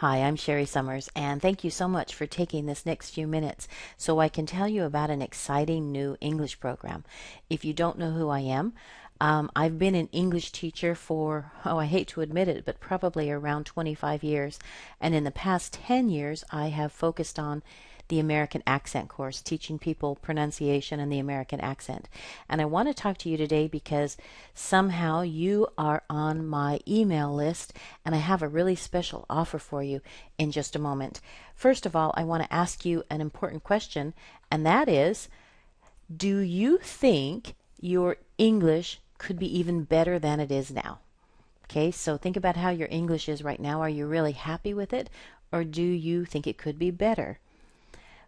Hi, I'm Sherry Summers, and thank you so much for taking this next few minutes so I can tell you about an exciting new English program. If you don't know who I am, I've been an English teacher for, I hate to admit it, but probably around 25 years. And in the past 10 years, I have focused on the American accent course, teaching people pronunciation and the American accent. And I want to talk to you today because somehow you are on my email list, and I have a really special offer for you in just a moment. First of all, I want to ask you an important question, and that is, do you think your English could be even better than it is now? Okay, so think about how your English is right now. Are you really happy with it, or do you think it could be better?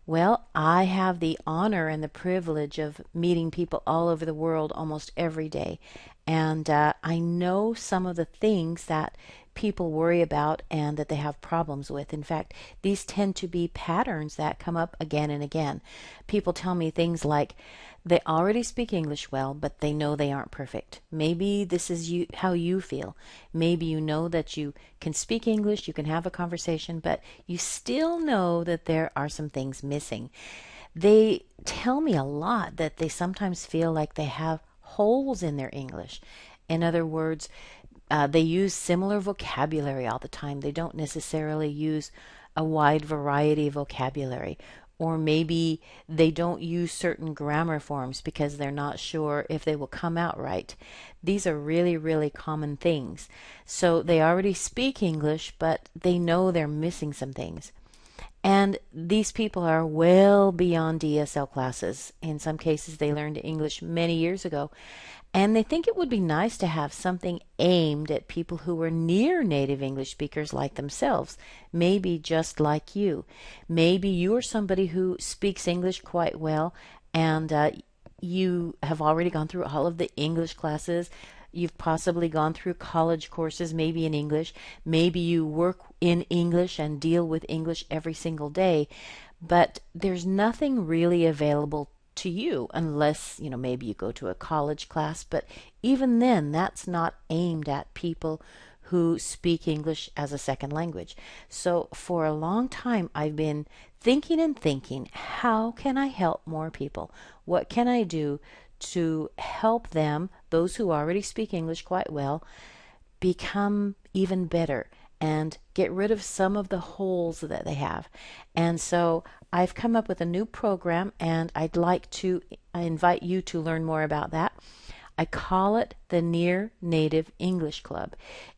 Well, I have the honor and the privilege of meeting people all over the world almost every day. And I know some of the things that people worry about and that they have problems with. In fact, these tend to be patterns that come up again and again. People tell me things like they already speak English well, but they know they aren't perfect. Maybe this is how you feel. Maybe you know that you can speak English, you can have a conversation, but you still know that there are some things missing. They tell me a lot that they sometimes feel like they have holes in their English. In other words, they use similar vocabulary all the time. They don't necessarily use a wide variety of vocabulary. Or maybe they don't use certain grammar forms because they're not sure if they will come out right. These are really, really common things. So they already speak English, but they know they're missing some things. And these people are well beyond ESL classes. In some cases, they learned English many years ago. And they think it would be nice to have something aimed at people who are near native English speakers like themselves, maybe just like you. Maybe you are somebody who speaks English quite well, and you have already gone through all of the English classes. You've possibly gone through college courses, maybe in English. Maybe you work in English and deal with English every single day, but there's nothing really available to you unless, maybe you go to a college class, but even then, that's not aimed at people who speak English as a second language. So for a long time, I've been thinking and thinking, how can I help more people? What can I do to help them, those who already speak English quite well, become even better and get rid of some of the holes that they have? And so I've come up with a new program, and I'd like to invite you to learn more about that. I call it the Near Native English Club.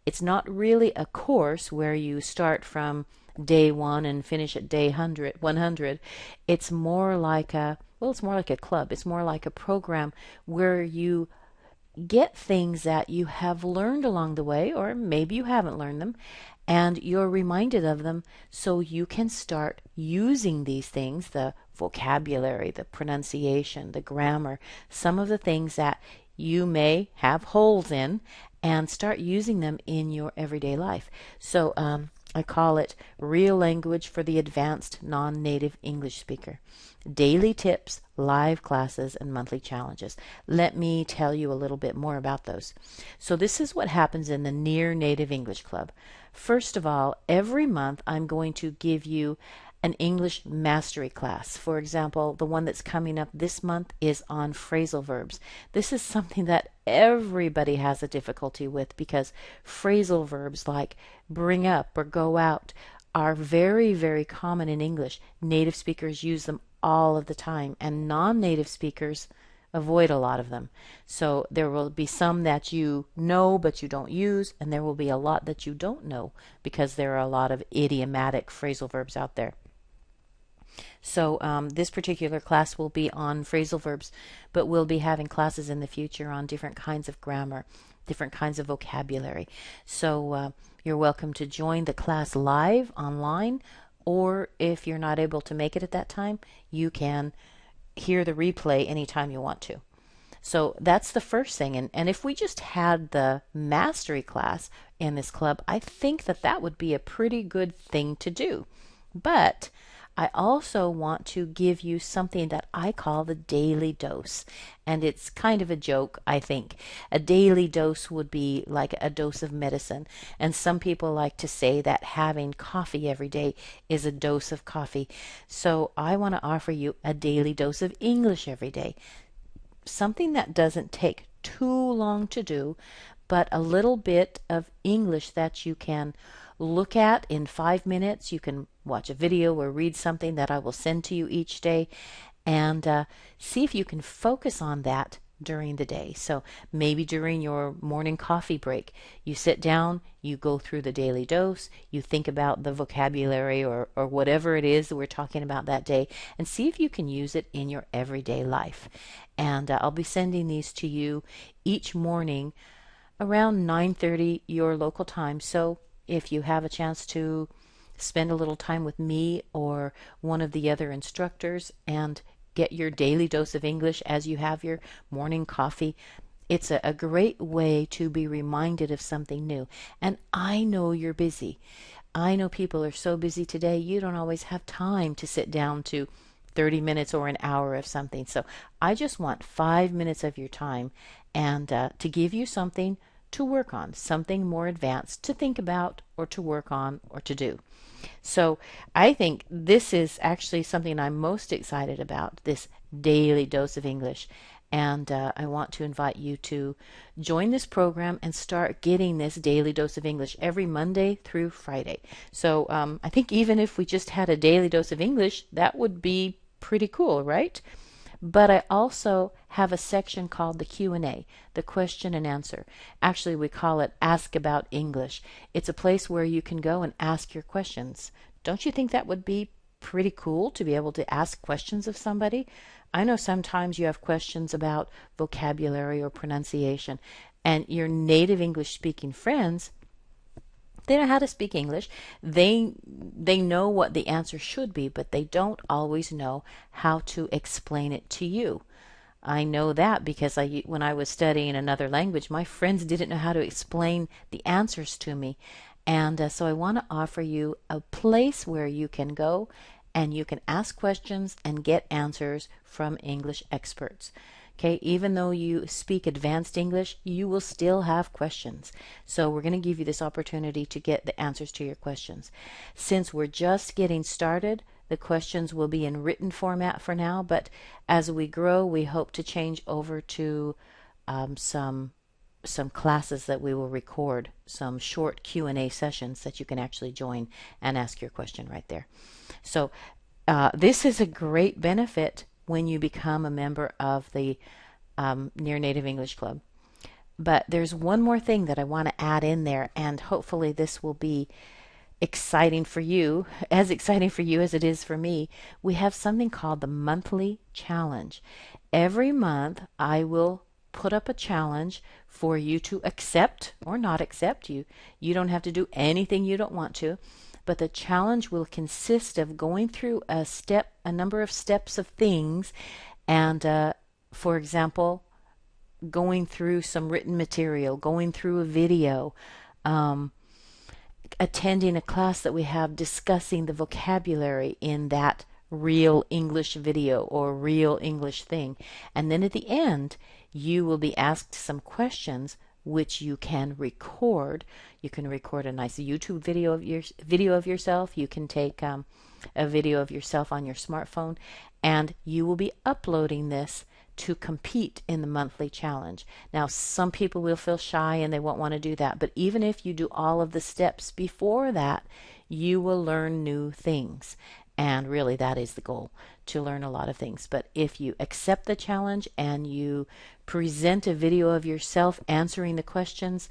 It's not really a course where you start from day one and finish at day 100. It's more like it's more like a club. It's more like a program where you get things that you have learned along the way, or maybe you haven't learned them, and you're reminded of them so you can start using these things, the vocabulary, the pronunciation, the grammar, some of the things that you may have holes in, and start using them in your everyday life. So I call it Real Language for the Advanced Non-Native English Speaker. Daily tips, live classes, and monthly challenges. Let me tell you a little bit more about those. So this is what happens in the Near Native English Club. First of all, every month I'm going to give you an English mastery class. For example, the one that's coming up this month is on phrasal verbs. This is something that everybody has a difficulty with because phrasal verbs like bring up or go out are very, very common in English. Native speakers use them all of the time, and non-native speakers avoid a lot of them. So there will be some that you know but you don't use, and there will be a lot that you don't know because there are a lot of idiomatic phrasal verbs out there. So this particular class will be on phrasal verbs, but we'll be having classes in the future on different kinds of grammar, different kinds of vocabulary. So you're welcome to join the class live online, or if you're not able to make it at that time, you can hear the replay anytime you want to. So that's the first thing. And if we just had the mastery class in this club, I think that would be a pretty good thing to do. But I also want to give you something that I call the daily dose. And it's kind of a joke, I think. A daily dose would be like a dose of medicine. And some people like to say that having coffee every day is a dose of coffee. So I want to offer you a daily dose of English every day. Something that doesn't take too long to do, but a little bit of English that you can look at in 5 minutes. You can watch a video or read something that I will send to you each day, and see if you can focus on that during the day. So maybe during your morning coffee break, you sit down, you go through the daily dose, you think about the vocabulary or whatever it is that we're talking about that day, and see if you can use it in your everyday life. And I'll be sending these to you each morning around 9:30 your local time. So if you have a chance to spend a little time with me or one of the other instructors and get your daily dose of English as you have your morning coffee, it's a great way to be reminded of something new. And I know you're busy. I know people are so busy today, you don't always have time to sit down to 30 minutes or an hour of something. So I just want 5 minutes of your time and to give you something to work on, something more advanced to think about or to work on or to do. So I think this is actually something I'm most excited about, this daily dose of English. And I want to invite you to join this program and start getting this daily dose of English every Monday through Friday. So I think even if we just had a daily dose of English, that would be pretty cool, right? But I also have a section called the Q&A, the question and answer. Actually, we call it Ask About English. It's a place where you can go and ask your questions. Don't you think that would be pretty cool to be able to ask questions of somebody? I know sometimes you have questions about vocabulary or pronunciation, and your native English speaking friends, they know how to speak English. They know what the answer should be, but they don't always know how to explain it to you. I know that because when I was studying another language, my friends didn't know how to explain the answers to me. And so I want to offer you a place where you can go and you can ask questions and get answers from English experts. Okay, even though you speak advanced English, you will still have questions. So we're going to give you this opportunity to get the answers to your questions. Since we're just getting started, the questions will be in written format for now, but as we grow, we hope to change over to some classes that we will record, some short Q&A sessions that you can actually join and ask your question right there. So this is a great benefit when you become a member of the Near Native English Club. But there's one more thing that I want to add in there, and hopefully this will be exciting for you, as exciting for you as it is for me. We have something called the monthly challenge. Every month I will put up a challenge for you to accept or not accept. You don't have to do anything you don't want to, but the challenge will consist of going through a number of steps of things, and for example, going through some written material, going through a video, attending a class that we have discussing the vocabulary in that real English video or real English thing. And then at the end, you will be asked some questions which you can record. You can record a nice YouTube video of yourself. You can take a video of yourself on your smartphone, and you will be uploading this to compete in the monthly challenge. Now, some people will feel shy and they won't want to do that, but even if you do all of the steps before that, you will learn new things. And really, that is the goal, to learn a lot of things. But if you accept the challenge and you present a video of yourself answering the questions,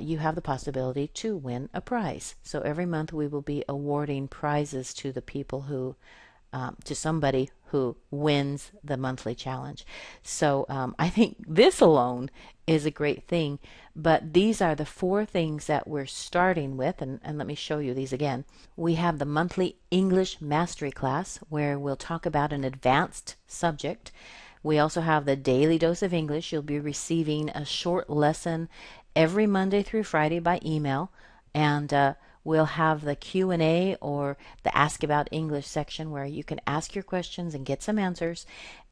you have the possibility to win a prize. So every month we will be awarding prizes to the people who to somebody who wins the monthly challenge. So I think this alone is a great thing, but these are the 4 things that we're starting with, and let me show you these again. We have the monthly English mastery class where we'll talk about an advanced subject. We also have the daily dose of English. You'll be receiving a short lesson every Monday through Friday by email, and we'll have the Q&A or the Ask About English section where you can ask your questions and get some answers.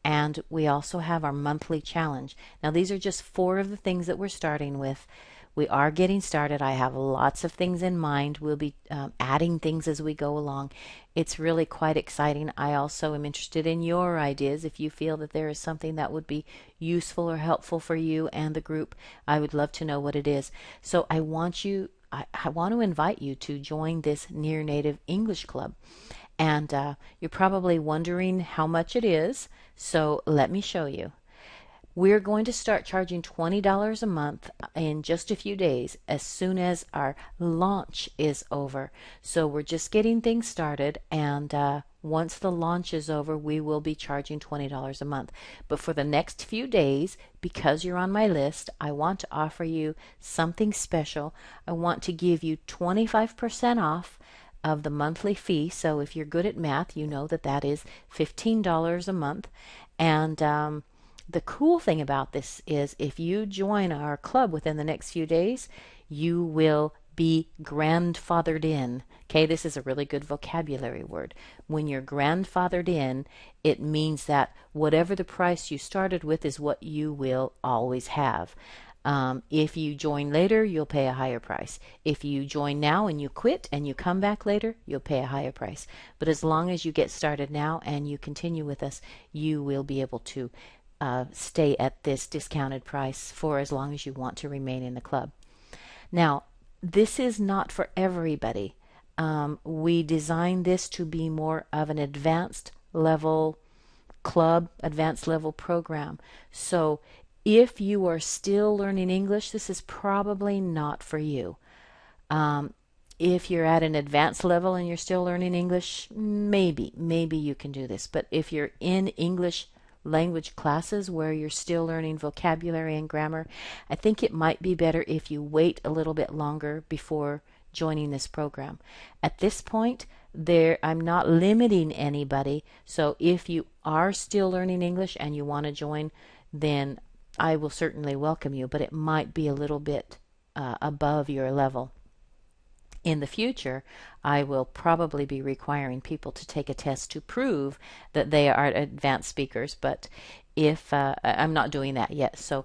And we also have our monthly challenge. Now, these are just 4 of the things that we're starting with. We are getting started. I have lots of things in mind. We'll be adding things as we go along. It's really quite exciting. I also am interested in your ideas. If you feel that there is something that would be useful or helpful for you and the group, I would love to know what it is. So I want to invite you to join this Near Native English Club. And you're probably wondering how much it is. So let me show you. We're going to start charging $20 a month in just a few days as soon as our launch is over. So we're just getting things started, and once the launch is over, we will be charging $20 a month. But for the next few days, because you're on my list, I want to offer you something special. I want to give you 25% off of the monthly fee. So if you're good at math, you know that that is $15 a month. And the cool thing about this is if you join our club within the next few days, you will be grandfathered in. Okay, this is a really good vocabulary word. When you're grandfathered in, it means that whatever the price you started with is what you will always have. If you join later, you'll pay a higher price. If you join now and you quit and you come back later, you'll pay a higher price. But as long as you get started now and you continue with us, you will be able to stay at this discounted price for as long as you want to remain in the club. Now, this is not for everybody. We designed this to be more of an advanced level club, advanced level program. So if you are still learning English, this is probably not for you. If you're at an advanced level and you're still learning English, maybe you can do this. But if you're in English language classes where you're still learning vocabulary and grammar, I think it might be better if you wait a little bit longer before joining this program. At this point, I'm not limiting anybody, so if you are still learning English and you want to join, then I will certainly welcome you, but it might be a little bit above your level. In the future, I will probably be requiring people to take a test to prove that they are advanced speakers, but if I'm not doing that yet. So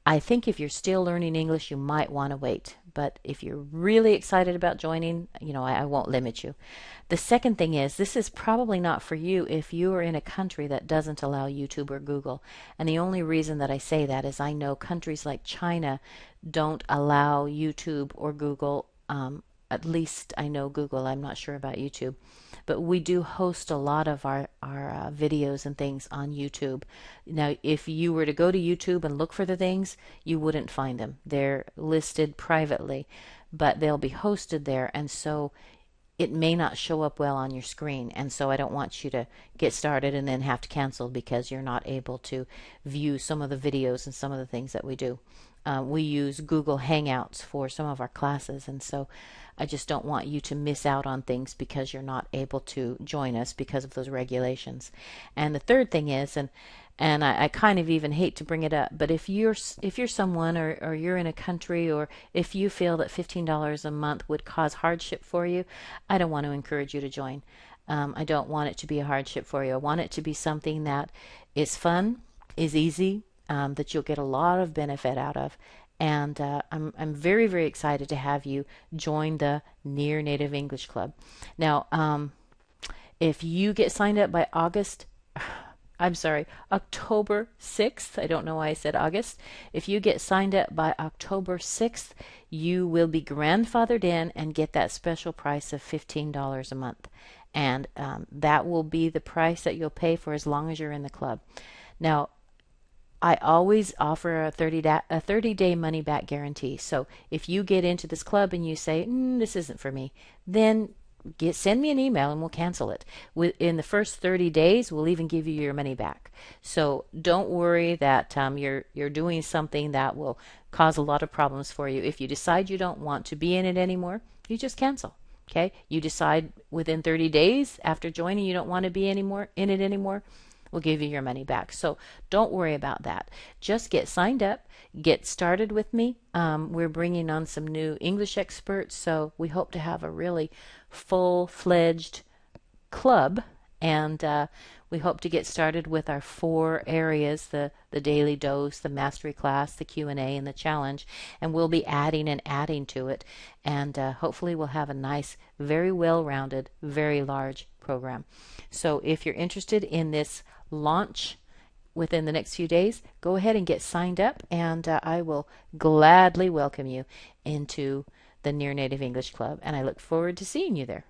I think if you're still learning English, you might want to wait. But if you're really excited about joining, I won't limit you. The second thing is, this is probably not for you if you are in a country that doesn't allow YouTube or Google. And the only reason that I say that is I know countries like China don't allow YouTube or Google. At least I know Google. I'm not sure about YouTube. But we do host a lot of our videos and things on YouTube. Now, if you were to go to YouTube and look for the things, you wouldn't find them. They're listed privately, but they'll be hosted there. And so it may not show up well on your screen. And so I don't want you to get started and then have to cancel because you're not able to view some of the videos and some of the things that we do. We use Google Hangouts for some of our classes, and so I just don't want you to miss out on things because you're not able to join us because of those regulations. And the third thing is, and I kind of even hate to bring it up, but if you're someone or you're in a country, or if you feel that $15 a month would cause hardship for you, I don't want to encourage you to join. I don't want it to be a hardship for you. I want it to be something that is fun, is easy, that you'll get a lot of benefit out of. And I'm very, very excited to have you join the Near Native English Club. Now, if you get signed up by October 6th, I don't know why I said August. If you get signed up by October 6th, you will be grandfathered in and get that special price of $15 a month. And that will be the price that you'll pay for as long as you're in the club. Now, I always offer a 30-day money-back guarantee. So if you get into this club and you say, this isn't for me, then send me an email and we'll cancel it. In the first 30 days, we'll even give you your money back. So don't worry that you're doing something that will cause a lot of problems for you. If you decide you don't want to be in it anymore, you just cancel. Okay? You decide within 30 days after joining you don't want to be in it anymore, we'll give you your money back. So don't worry about that. Just get signed up, get started with me. We're bringing on some new English experts, so we hope to have a really full-fledged club, and we hope to get started with our 4 areas: the daily dose, the mastery class, the Q&A, and the challenge. And we'll be adding and adding to it, and hopefully we'll have a nice, very well-rounded, very large program. So if you're interested in this launch within the next few days, go ahead and get signed up, and I will gladly welcome you into the Near Native English Club, and I look forward to seeing you there.